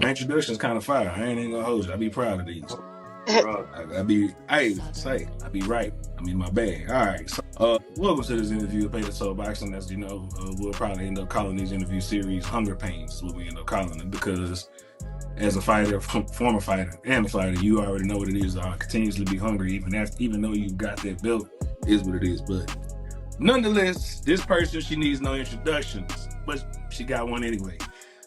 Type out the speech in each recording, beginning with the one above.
My introduction's kind of fire. I ain't even gonna hold you. I be proud of these. Bro. I be right. I mean, my bad. All right. So, welcome to this interview of Beta Soul Boxing. As you know, we'll probably end up calling these interview series Hunger Pains, what we end up calling them, because as a fighter, former fighter, and a fighter, you already know what it is. Continuously be hungry, even though you've got that belt, is what it is. But nonetheless, this person, she needs no introductions, but she got one anyway.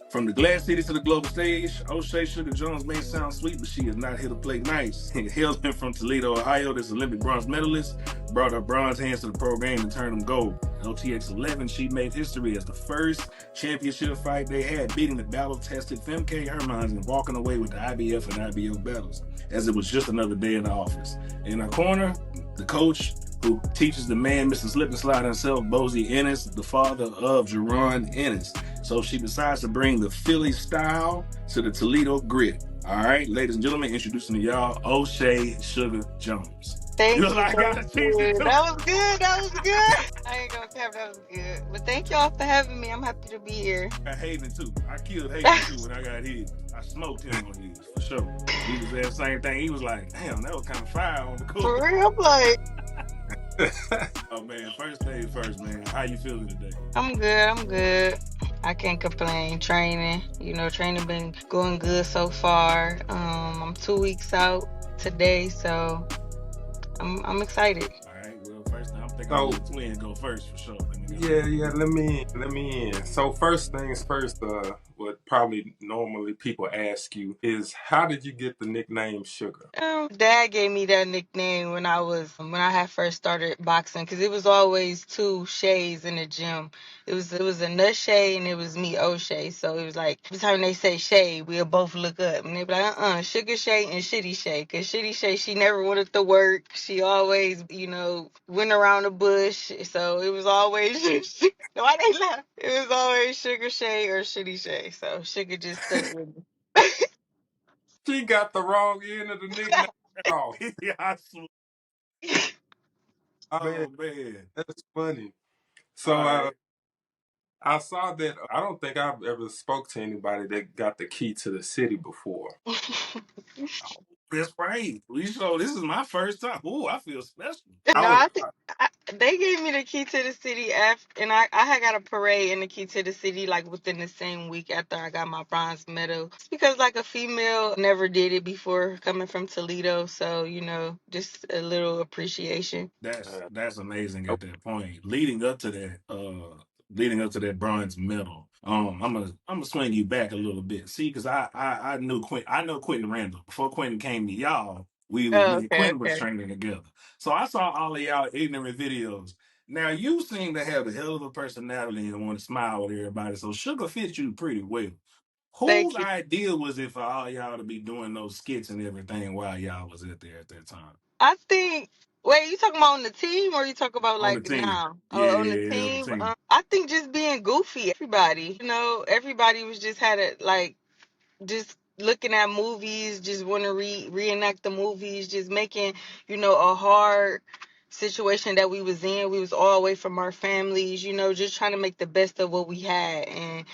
From the glass city to the global stage, O'Shea Sugar Jones may sound sweet, but she is not here to play nice. Hailing from Toledo, Ohio, this Olympic bronze medalist brought her bronze hands to the pro game and turned them gold. LTX 11, she made history as the first championship fight they had, beating the battle-tested Femke Hermans and walking away with the IBF and IBO battles, as it was just another day in the office. In her corner, the coach who teaches the man, Mr. Slip and Slide himself, Bozy Ennis, the father of Jerron Ennis. So she decides to bring the Philly style to the Toledo grit. All right, ladies and gentlemen, introducing to y'all O'Shea Sugar Jones. You Thank you, like thank gotta change it you. to That was good. That was good. I ain't gonna cap. That was good. But thank y'all for having me. I'm happy to be here. I Hayden too. I killed Hayden too when I got hit. I smoked him on his for sure. He was there, same thing. He was like, damn, that was kind of fire on the court. For real, I'm like, Oh man, first thing first, man. How you feeling today? I'm good. I'm good. I can't complain. Training, training been going good so far. I'm 2 weeks out today, so I'm excited. All right. Well, first I'm thinking I'll So let the twin go first for sure. yeah, let me in. So first things first, what probably normally people ask you is how did you get the nickname Sugar? Dad gave me that nickname when I had first started boxing because it was always two Shays in the gym. It was a Nut Shay and it was me O'Shea. So it was like every time they say Shay, we'll both look up and they be like, Sugar Shay and Shitty Shay. Because Shitty Shay, she never wanted to work. She always, went around the bush. So it was always why they laugh? It was always Sugar Shay or Shitty Shay. So Sugar just stuck with me. She got the wrong end of the nickname. Oh Yeah, I swear. man, Oh man. that's funny. All So right. I saw that. I don't think I've ever spoke to anybody that got the key to the city before. That's right. We show this is my first time. Oh, I feel special. I No, was I think they gave me the key to the city after, and I had got a parade and the key to the city like within the same week after I got my bronze medal. It's because like a female never did it before coming from Toledo, so just a little appreciation. That's amazing uh, at that point. Leading up to that bronze medal. I'm gonna swing you back a little bit. See, because I knew I know Quentin Randall. Before Quentin came to y'all, Oh, me and okay, Quentin was okay. training together. So I saw all of y'all ignorant videos. Now you seem to have a hell of a personality and want to smile with everybody. So Sugar fits you pretty well. Whose Thank you. idea was it for all y'all to be doing those skits and everything while y'all was at there at that time? I think. Wait, you talking about on the team or you talking about On the like team. now? Oh, on the Yeah, on the team. team. I think just being goofy. Everybody, everybody was just had it like just looking at movies, just want to reenact the movies, just making, a hard situation that we was in. We was all away from our families, just trying to make the best of what we had and,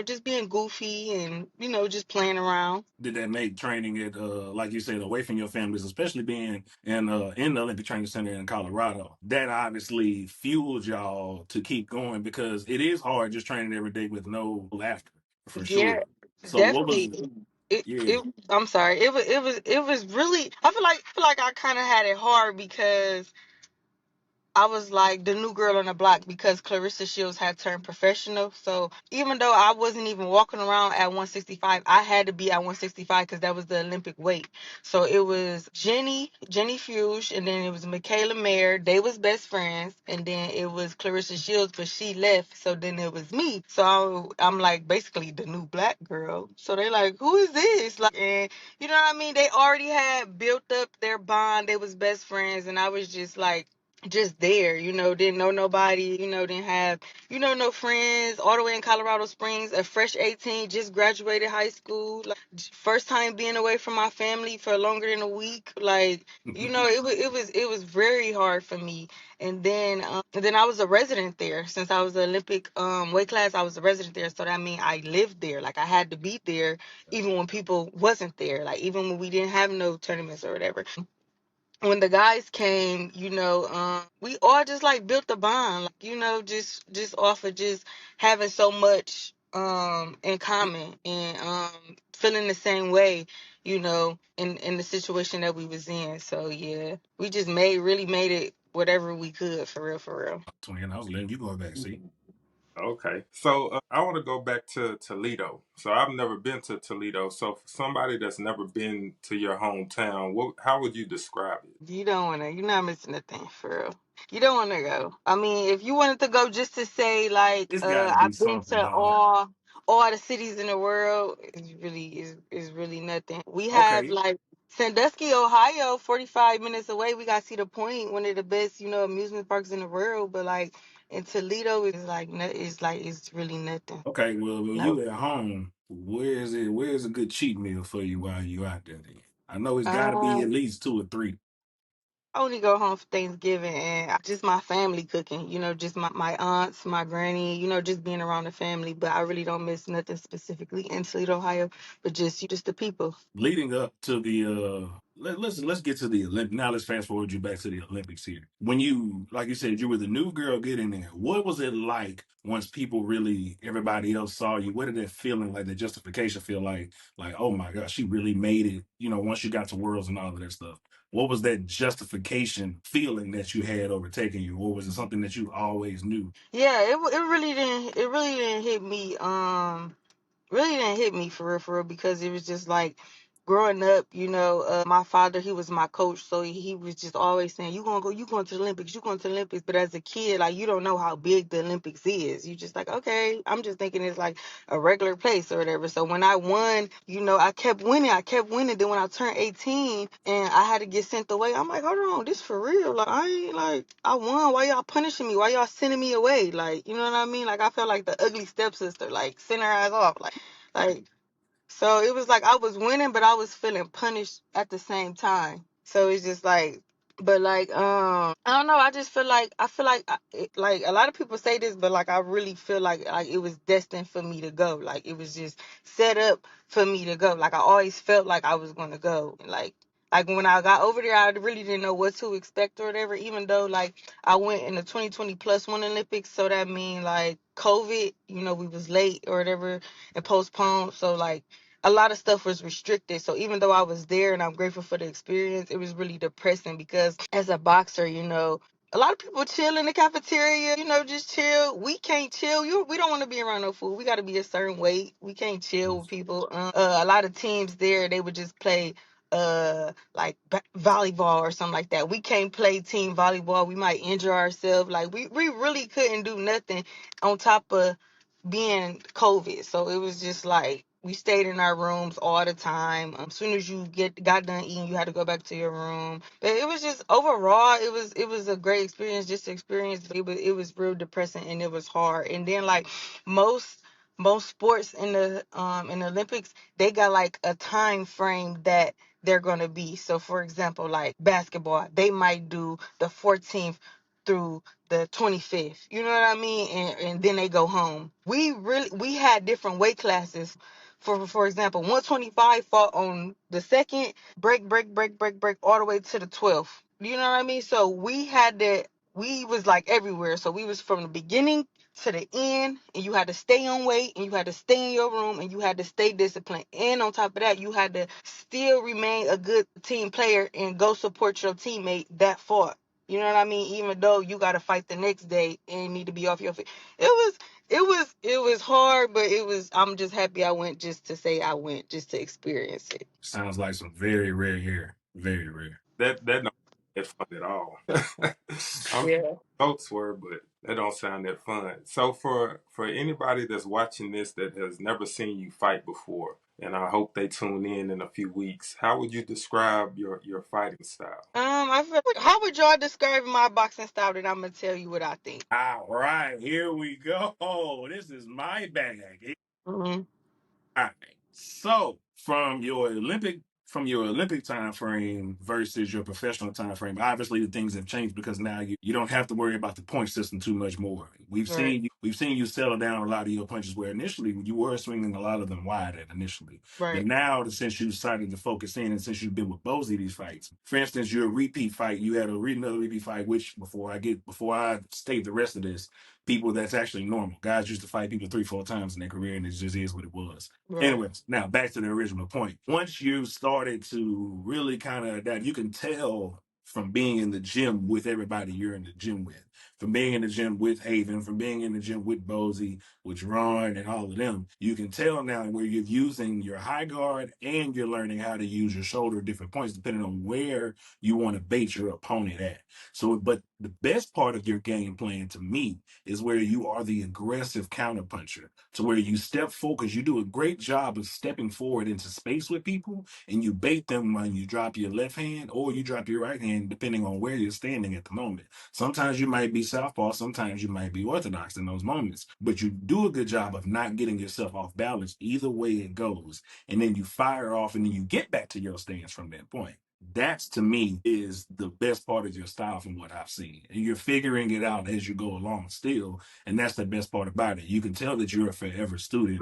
just being goofy and, just playing around. Did that make training at like you said, away from your families, especially being in the Olympic Training Center in Colorado, that obviously fueled y'all to keep going because it is hard just training every day with no laughter for Yeah, sure. So what was definitely. It, yeah. it, I'm sorry. It was really, I feel like I kind of had it hard because I was like the new girl on the block because Clarissa Shields had turned professional. So even though I wasn't even walking around at 165, I had to be at 165 because that was the Olympic weight. So it was Jenny Fuchs, and then it was Michaela Mayer. They was best friends, and then it was Clarissa Shields, but she left. So then it was me. So I'm like basically the new black girl. So they like, who is this? Like, and you know what I mean? They already had built up their bond. They was best friends, and I was just like just there, didn't know nobody, didn't have, no friends, all the way in Colorado Springs, a fresh 18, just graduated high school, like first time being away from my family for longer than a week. Like, it was very hard for me. And then I was a resident there since I was the Olympic weight class. I was a resident there, so that means I lived there. Like I had to be there even when people wasn't there, like even when we didn't have no tournaments or whatever. When the guys came, we all just like built a bond, like, just off of just having so much in common, and feeling the same way, in the situation that we was in. So yeah, we just really made it whatever we could, for real, for real. Twin, I was letting you go back. See, Okay. So I want to go back to Toledo. So I've never been to Toledo. So for somebody that's never been to your hometown, how would you describe it? You don't want to. You're not missing a thing, for real. You don't want to go. I mean, if you wanted to go just to say like, it's got to be I've been something, to dog. all the cities in the world, is really nothing. We have Okay, like Sandusky, Ohio, 45 minutes away. We got Cedar Point, one of the best, amusement parks in the world. But like in Toledo, it's really nothing. okay. Well, when No. you at home, where is it? Where's a good cheat meal for you while you out there? Then I know it's got to be at Um, least two or three. I only go home for Thanksgiving, and just my family cooking, just my aunts, my granny, just being around the family. But I really don't miss nothing specifically in Toledo, Ohio, but just the people. Leading up to the let's get to the Olympics. Now let's fast forward you back to the Olympics here. When you, like you said, you were the new girl getting there. What was it like once people really, everybody else saw you? What did that feeling, like the justification feel like? Like, oh my gosh, she really made it, once you got to Worlds and all of that stuff. What was that justification feeling that you had overtaking you? Or was it something that you always knew? Yeah, it really didn't hit me. Really didn't hit me, for real, for real, because it was just like growing up, my father, he was my coach, so he was just always saying, you going to the Olympics, you going to the Olympics. But as a kid, like, you don't know how big the Olympics is. You just like, okay, I'm just thinking it's like a regular place or whatever. So when I won, I kept winning. Then when I turned 18 and I had to get sent away, I'm like, hold on, this for real? Like, I ain't, like, I won, why y'all punishing me, why y'all sending me away? Like, you know what I mean? Like, I felt like the ugly stepsister, like, send her ass off, like, so it was like I was winning, but I was feeling punished at the same time. So it's just like, but like, I don't know. I feel like like a lot of people say this, but like I really feel like it was destined for me to go. Like it was just set up for me to go. Like I always felt like I was gonna go. Like when I got over there, I really didn't know what to expect or whatever. Even though like I went in the 2020 plus one Olympics, so that mean like COVID, we was late or whatever and postponed. So like a lot of stuff was restricted. So even though I was there and I'm grateful for the experience, it was really depressing because as a boxer, a lot of people chill in the cafeteria, just chill. We can't chill. We don't want to be around no food. We got to be a certain weight. We can't chill with people. A lot of teams there, they would just play like volleyball or something like that. We can't play team volleyball. We might injure ourselves. Like we really couldn't do nothing on top of being COVID. So it was just like we stayed in our rooms all the time. As soon as you got done eating, you had to go back to your room. But it was just overall, it was a great experience, just experience. It was real depressing and it was hard. And then like most most sports in the Olympics, they got like a time frame that they're gonna be. So for example, like basketball, they might do the 14th through the 25th. You know what I mean? And then they go home. We had different weight classes. For example, 125 fought on the second, break all the way to the 12th. You know what I mean? So we was like everywhere. So we was from the beginning to the end, and you had to stay on weight, and you had to stay in your room, and you had to stay disciplined. And on top of that, you had to still remain a good team player and go support your teammate that fought. You know what I mean? Even though you got to fight the next day and need to be off your feet. It was hard, but I'm just happy I went, just to say I went, just to experience it. Sounds like some very rare hair, very rare. That don't that fun at all. I'm Yeah. folks were, but that don't sound that fun. So for anybody that's watching this that has never seen you fight before, and I hope they tune in a few weeks. How would you describe your fighting style? I feel, how would y'all describe my boxing style? Then I'm gonna tell you what I think. All right, here we go. This is my bag. Mm-hmm. All right. So from your Olympic time frame versus your professional time frame, obviously the things have changed because now you don't have to worry about the point system too much more. Right. We've seen you settle down a lot of your punches where initially you were swinging a lot of them wide at initially. But Right. now since you decided to focus in and since you've been with Bozy these fights, for instance, your repeat fight, you had another repeat fight, which before I state the rest of this, people that's actually normal. Guys used to fight people 3-4 times in their career and it just is what it was. Right. Anyways, now back to the original point. Once you started to really kind of that, you can tell from being in the gym with everybody you're in the gym with, from being in the gym with Haven, from being in the gym with Bozy, with Ron, and all of them. You can tell now where you're using your high guard and you're learning how to use your shoulder at different points depending on where you want to bait your opponent at. So, but the best part of your game plan to me is where you are the aggressive counterpuncher, to where you step forward because you do a great job of stepping forward into space with people and you bait them when you drop your left hand or you drop your right hand, depending on where you're standing at the moment. Sometimes you might be southpaw, sometimes you might be orthodox in those moments, but you do a good job of not getting yourself off balance either way it goes. And then you fire off and then you get back to your stance from that point. That's to me is the best part of your style from what I've seen. And you're figuring it out as you go along still. And that's the best part about it. You can tell that you're a forever student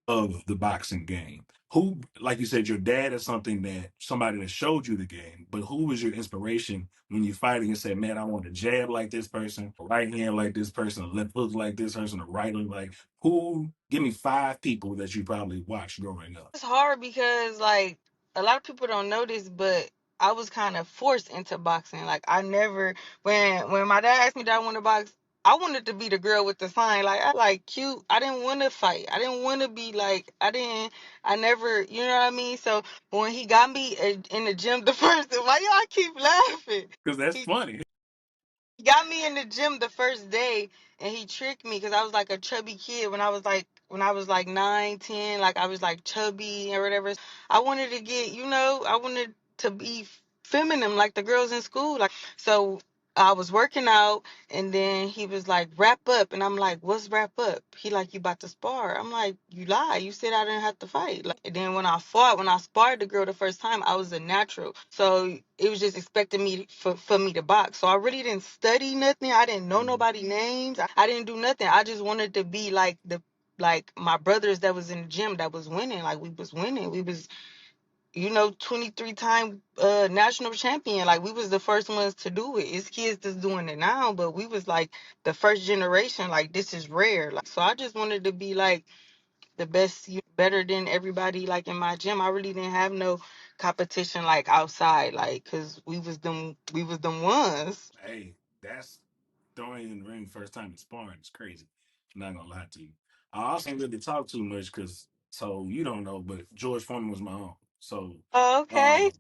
of the boxing game. Who, like you said, your dad is somebody that showed you the game, but who was your inspiration when you're fighting and said, man, I want to jab like this person, a right hand like this person, a left hook like this person, a right hook like who? Give me 5 people that you probably watched growing up. It's hard because like a lot of people don't know this, but I was kind of forced into boxing. Like I never, when my dad asked me that I want to box, I wanted to be the girl with the sign. Like I like cute. I didn't want to fight. I didn't want to be like I never, you know what I mean. So when he got me in the gym the first, why y'all keep laughing? Because that's He funny. got me in the gym the first day and he tricked me because I was like a chubby kid when I was like 9, 10, like I was like chubby or whatever. I wanted to get, I wanted to be feminine like the girls in school. Like so I was working out and then he was like, wrap up, and I'm like, what's wrap up? He like, you about to spar. I'm like, you lie. You said I didn't have to fight. Like, and then when I sparred the girl the first time, I was a natural. So it was just expecting me for me to box. So I really didn't study nothing. I didn't know nobody names. I didn't do nothing. I just wanted to be like my brothers that was in the gym that was winning. Like we was winning. We was 23-time national champion. Like we was the first ones to do it. It's kids that's doing it now, but we was like the first generation. Like this is rare. Like so, I just wanted to be like the best, better than everybody. Like in my gym, I really didn't have no competition like outside. Like cause we was them ones. Hey, that's throwing in the ring first time in sparring is crazy. I'm not gonna lie to you. I also ain't really talk too much because so you don't know, but George Foreman was my uncle. So Oh, okay,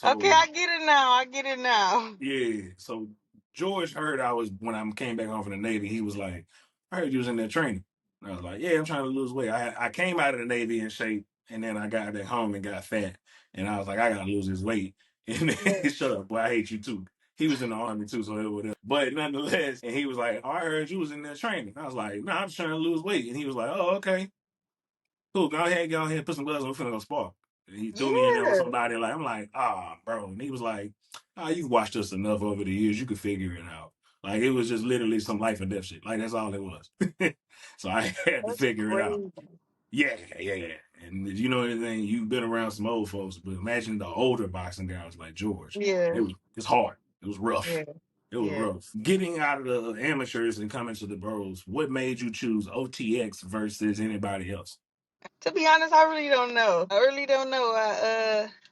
uh okay, so I get it now. I get it now. yeah, so George heard I was when I came back home from the Navy, he was like, I heard you was in there training. And I was like, yeah, I'm trying to lose weight. I came out of the Navy in shape and then I got back home and got fat. And I was like, I gotta lose this weight. And then Yeah. shut up, boy, I hate you too. He was in the army too, so it would. But nonetheless, and he was like, oh, I heard you was in there training. I was like, no, I'm just trying to lose weight. And he was like, oh, okay, cool. Go ahead, put some gloves on. We're finna go spar. And he threw me in there with Yeah. somebody. Like I'm like, bro. And he was like, you've watched us enough over the years. You could figure it out. Like it was just literally some life or death shit. Like that's all it was. So I had to That's figure it out. crazy. Yeah, yeah, yeah. And if you know anything, you've been around some old folks, but imagine the older boxing guys like George. Yeah. It's hard. It was rough. Yeah. It was Yeah. rough. Getting out of the amateurs and coming to the pros, what made you choose OTX versus anybody else? To be honest, I really don't know. I really don't know.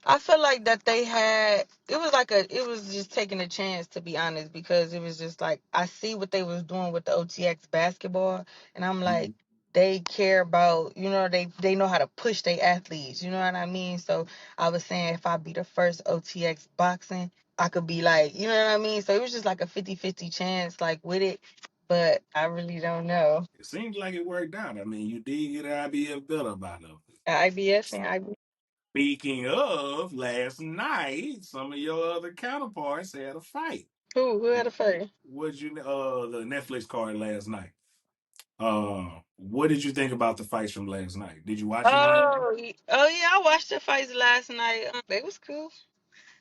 I feel like that they had it was just taking a chance, to be honest, because it was just like I see what they was doing with the OTX basketball, and I'm like, Mhm. they care about, they know how to push their athletes, you know what I mean? So I was saying if I be the first OTX boxing, I could be like, you know what I mean? So it was just like a 50-50 chance like with it, but I really don't know. It seems like it worked out. I mean, you did get an IBF belt about it. IBF and IB. Speaking of last night, some of your other counterparts had a fight. Who had a fight? What you the Netflix card last night? What did you think about the fights from last night? Did you watch any of them? Oh yeah, I watched the fights last night. They was cool.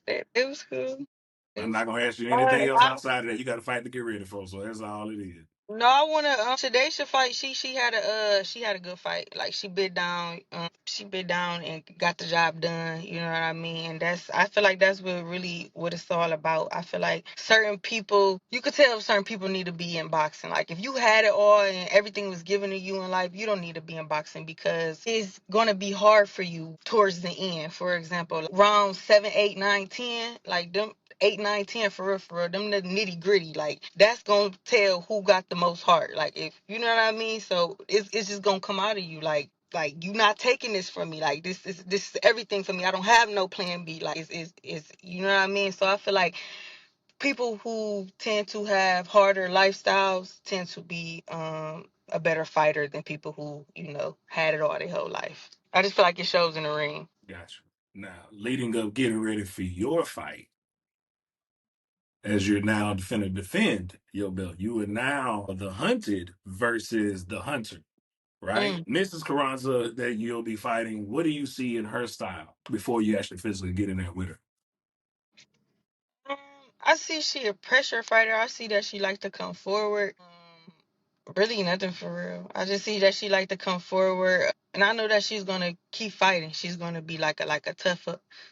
They was cool. They I'm was not gonna ask you anything else I, outside of that. You got to fight to get ready for, so that's all it is. No, I wanna Shadaysha fight. She had a good fight. Like she bit down and got the job done. You know what I mean? And I feel like that's what it's all about. I feel like certain people, you could tell certain people need to be in boxing. Like if you had it all and everything was given to you in life, you don't need to be in boxing because it's gonna be hard for you towards the end. For example, round 7, 8, 9, 10, like them 8, 9, 10 for real. Them the nitty gritty. Like that's gonna tell who got the most heart. Like if you know what I mean. So it's just gonna come out of you. Like you not taking this from me. Like this is everything for me. I don't have no plan B. Like it's you know what I mean. So I feel like people who tend to have harder lifestyles tend to be a better fighter than people who had it all their whole life. I just feel like it shows in the ring. Gotcha. Now, leading up, getting ready for your fight, as you're now finna defend your belt, you are now the hunted versus the hunter, right? Mm. Mrs. Carranza that you'll be fighting, what do you see in her style before you actually physically get in there with her? Um, I see she a pressure fighter. I see that she like to come forward. Really nothing for real. I just see that she like to come forward, and I know that she's gonna keep fighting. She's gonna be like a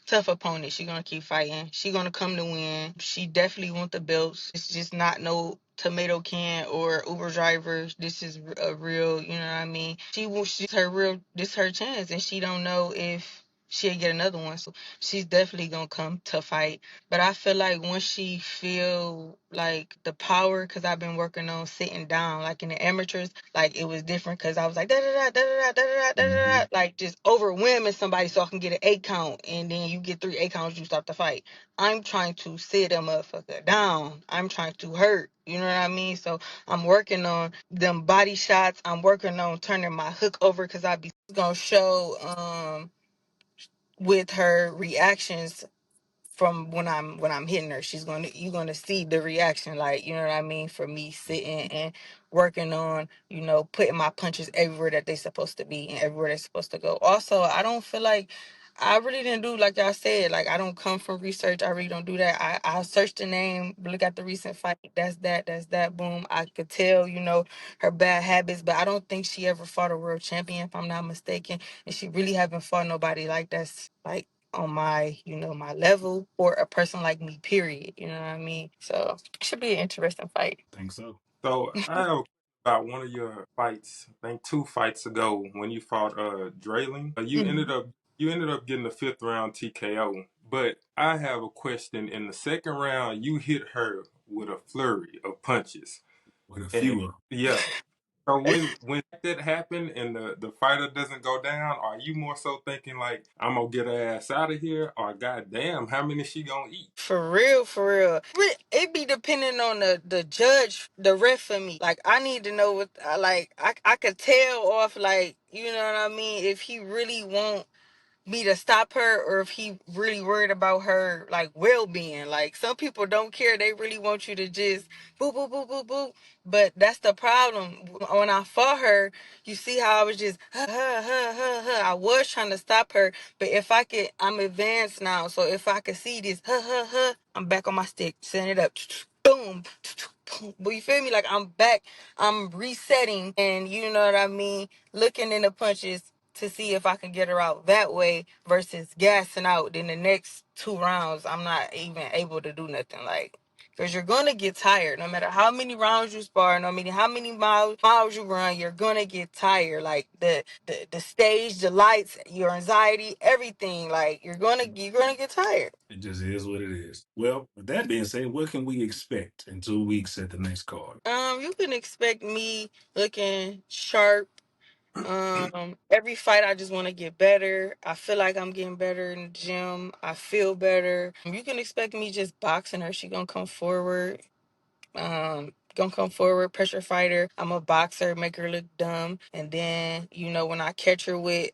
tough opponent. She's gonna keep fighting. She's gonna come to win. She definitely want the belts. It's just not no tomato can or Uber driver. This is a real, you know what I mean. She's her real. This her chance, and she don't know if she'll get another one. So she's definitely gonna come to fight. But I feel like once she feel like the power, because I've been working on sitting down, like in the amateurs, like it was different because I was like da da da da da da da da da, Mhm. like just overwhelming somebody so I can get an 8 count, and then you get 3 8 counts, you stop the fight. I'm trying to sit a motherfucker down. I'm trying to hurt. You know what I mean? So I'm working on them body shots. I'm working on turning my hook over because I be gonna show with her reactions from when I'm hitting her. You're gonna see the reaction, like, you know what I mean, for me sitting and working on, putting my punches everywhere that they're supposed to be and everywhere they're supposed to go. Also, I don't feel like I really didn't do like y'all said. Like I don't come from research. I really don't do that. I searched the name, look at the recent fight. That's that. Boom. I could tell, her bad habits, but I don't think she ever fought a world champion, if I'm not mistaken. And she really haven't fought nobody like that's like on my, my level, or a person like me, period. You know what I mean? So it should be an interesting fight. Think so. So I have a question about one of your fights. I think 2 fights ago when you fought Drayling. Mhm. You ended up getting the fifth round TKO. But I have a question. In the second round, you hit her with a flurry of punches. With a And few of yeah. So when that happened and the fighter doesn't go down, are you more so thinking like I'm gonna get her ass out of here, or goddamn, how many she gonna eat? For real, for real. It be depending on the judge, the ref for me. Like I need to know what I could tell off, like, you know what I mean, if he really want me to stop her or if he really worried about her like well-being. Like some people don't care, they really want you to just boop boop boop boop boop. But that's the problem. When I fought her, you see how I was just I was trying to stop her, but if I could, I'm advanced now, so if I could see this I'm back on my stick, setting it up, boom, boom. But you feel me, like I'm back, I'm resetting, and you know what I mean, looking in the punches to see if I can get her out that way versus gassing out. Then the next 2 rounds, I'm not even able to do nothing. Like, because you're gonna get tired. No matter how many rounds you spar, no matter how many miles you run, you're gonna get tired. Like the stage, the lights, your anxiety, everything. Like you're gonna get tired. it just is what it is. Well, with that being said, what can we expect in 2 weeks at the next card? You can expect me looking sharp. Every fight I just want to get better. I feel like I'm getting better in the gym. I feel better. You can expect me just boxing her. She gonna come forward. gonna come forward, pressure fighter. I'm a boxer, make her look dumb, and then when I catch her with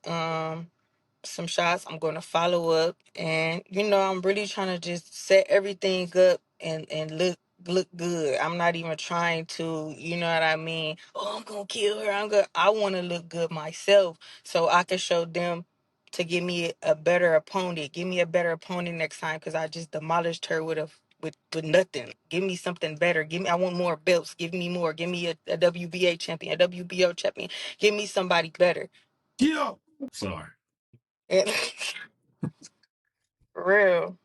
some shots, I'm gonna follow up, and I'm really trying to just set everything up and look good. I'm not even trying to, you know what I mean? Oh, I'm gonna kill her. I want to look good myself, so I can show them to give me a better opponent. Give me a better opponent next time, because I just demolished her with nothing. Give me something better. I want more belts. Give me more. Give me a WBA champion, a WBO champion. Give me somebody better. Yeah. Sorry. And for real.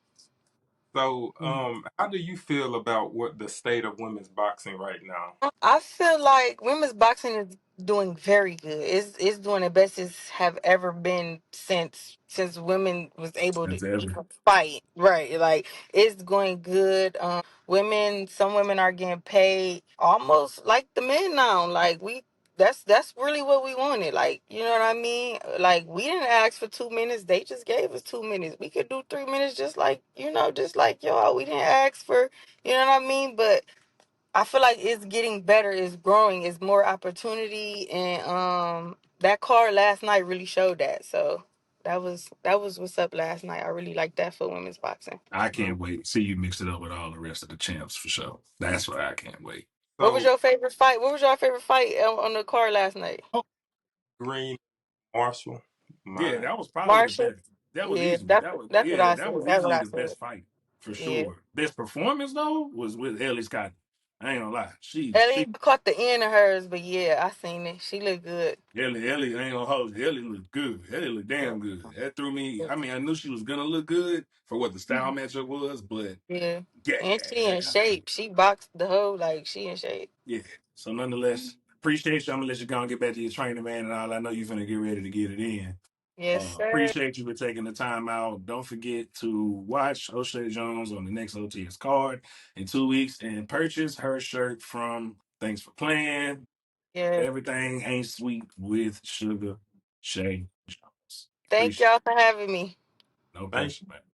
So, how do you feel about what the state of women's boxing right now? I feel like women's boxing is doing very good. It's doing the best it's have ever been since women was able to That's ever. even fight. Right. Like, it's going good. Some women are getting paid almost like the men now. Like, that's really what we wanted. Like, you know what I mean? Like, we didn't ask for 2 minutes. They just gave us 2 minutes. We could do 3 minutes, just like y'all. We didn't ask for, you know what I mean? But I feel like it's getting better, it's growing, it's more opportunity, and that card last night really showed that. So that was what's up last night. I really like that for women's boxing. I can't wait. See you mix it up with all the rest of the champs for sure. That's what I can't wait. What was So, your favorite fight? What was your favorite fight on the card last night? Oh, Green Marshall, yeah, my that was probably the Marshall? best. That was Yeah, easily. that's That was that's what yeah. I That said. was That's what easily I the said. best fight for Yeah. sure. Best performance though was with Ellie Scott. I ain't gonna lie. Ellie caught the end of hers, but yeah, I seen it. She looked good. Ellie I ain't gonna hold you. Ellie looked good. Ellie looked damn good. That threw me. I mean, I knew she was gonna look good for what the style matchup was, but Yeah. yeah, And she in shape. She boxed the whole, like, she in shape. yeah. So nonetheless, appreciate you. I'm gonna let you go and get back to your training, man, and all. I know you're finna get ready to get it in. Yes, sir. Appreciate you for taking the time out. Don't forget to watch O'Shea Jones on the next OTS card in 2 weeks and purchase her shirt from Thanks for Playing. Yeah. Everything ain't sweet with Sugar Shay Jones. Thank Appreciate y'all for having me. it. No thank pressure, man.